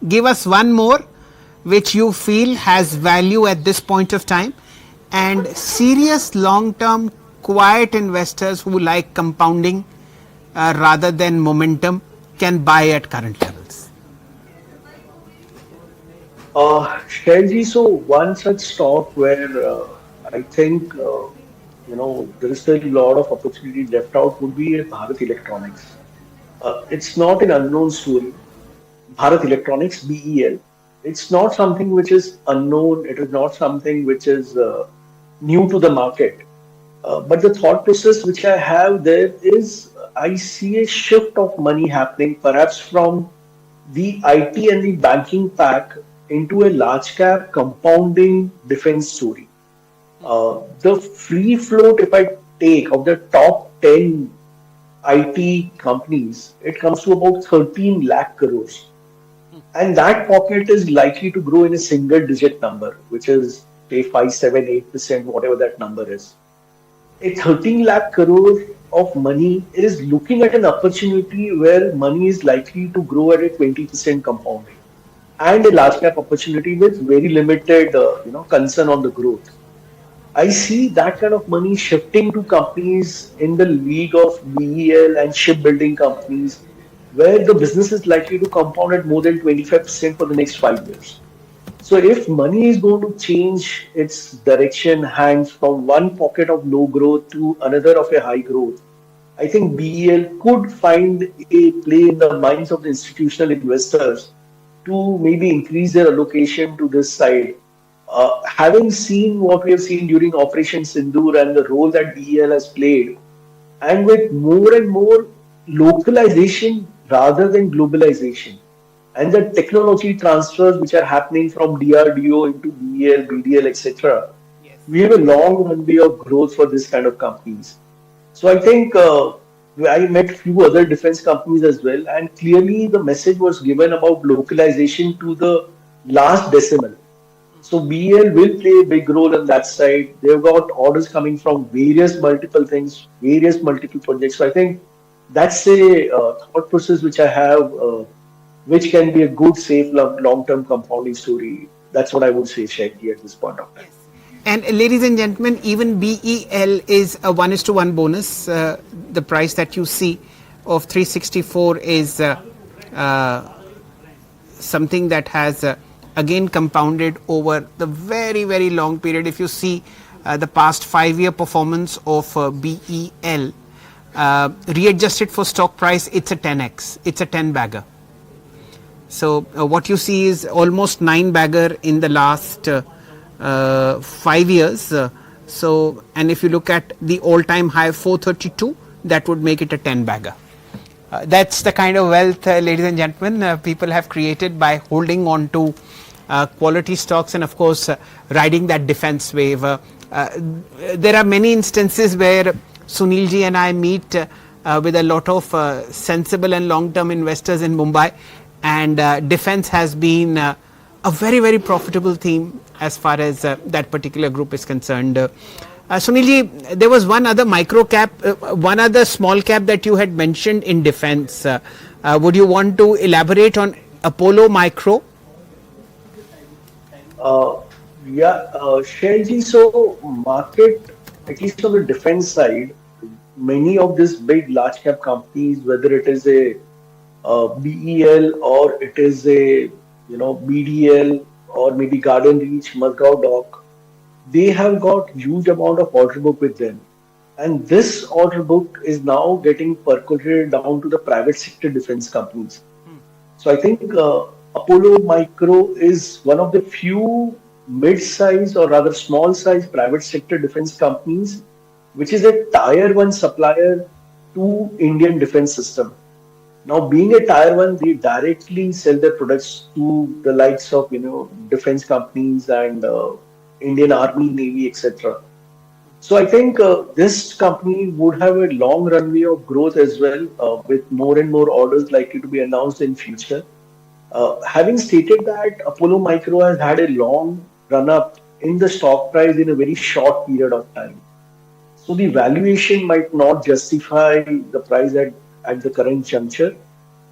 give us one more which you feel has value at this point of time, and serious long-term quiet investors who like compounding rather than momentum can buy at current levels. Shailji, so one such stock where I think there is still a lot of opportunity left out would be Bharat Electronics. It's not an unknown story. Bharat Electronics, BEL. It's not something which is unknown. It is not something which is new to the market. But the thought process which I have there is I see a shift of money happening, perhaps from the IT and the banking pack into a large cap compounding defense story. The free float, if I take of the top 10 IT companies, it comes to about 13 lakh crores. And that pocket is likely to grow in a single digit number, which is say 5, 7, 8%, whatever that number is. A 13 lakh crore of money is looking at an opportunity where money is likely to grow at a 20% compounding and a large cap opportunity with very limited concern on the growth. I see that kind of money shifting to companies in the league of BEL and shipbuilding companies where the business is likely to compound at more than 25% for the next 5 years. So if money is going to change its direction hands from one pocket of low growth to another of a high growth, I think BEL could find a play in the minds of the institutional investors to maybe increase their allocation to this side. Having seen what we have seen during Operation Sindoor and the role that BEL has played, and with more and more localization rather than globalization, and the technology transfers which are happening from DRDO into BEL, BDL, etc., we have a long runway of growth for this kind of companies. So I think I met few other defense companies as well, and clearly the message was given about localization to the last decimal. So BEL will play a big role on that side. They've got orders coming from various multiple things, various multiple projects. So I think that's a thought process which I have, which can be a good, safe, long-term compounding story. That's what I would say, Shaggy, at this point of time. And ladies and gentlemen, even BEL is a 1:1 bonus. The price that you see of 364 is something that has again compounded over the very, very long period. If you see the past 5-year performance of BEL, readjusted for stock price, it's a 10x. It's a 10 bagger. So what you see is almost 9 bagger in the last 5 years. And if you look at the all-time high 432, that would make it a 10 bagger. That's the kind of wealth, ladies and gentlemen, people have created by holding on to quality stocks and, of course, riding that defense wave. There are many instances where Sunil ji and I meet with a lot of sensible and long-term investors in Mumbai, and defense has been a very, very profitable theme as far as that particular group is concerned. Sunil ji, there was one other micro cap, one other small cap that you had mentioned in defense. Would you want to elaborate on Apollo Micro? Shailji, so market, at least on the defense side, many of these big large cap companies, whether it is a BEL or it is a BDL or maybe Garden Reach, Mazgaon Dock, they have got huge amount of order book with them. And this order book is now getting percolated down to the private sector defense companies. So I think Apollo Micro is one of the few mid-size or rather small-size private sector defense companies, which is a tier 1 supplier to Indian defense system. Now, being a tier 1, they directly sell their products to the likes of defense companies and Indian Army, Navy, etc. So I think this company would have a long runway of growth as well, with more and more orders likely to be announced in future. Having stated that, Apollo Micro has had a long run up in the stock price in a very short period of time. So the valuation might not justify the price at the current juncture.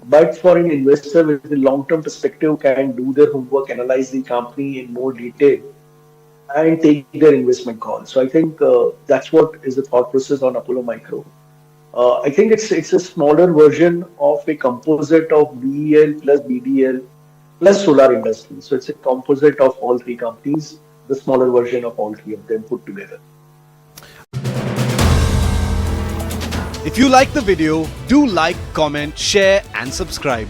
but for an investor with a long-term perspective can do their homework, analyze the company in more detail, and take their investment call. So I think that's what is the thought process on Apollo Micro. I think it's a smaller version of a composite of BEL plus BDL plus solar industry. So it's a composite of all three companies, the smaller version of all three of them put together. If you like the video, do like, comment, share and subscribe.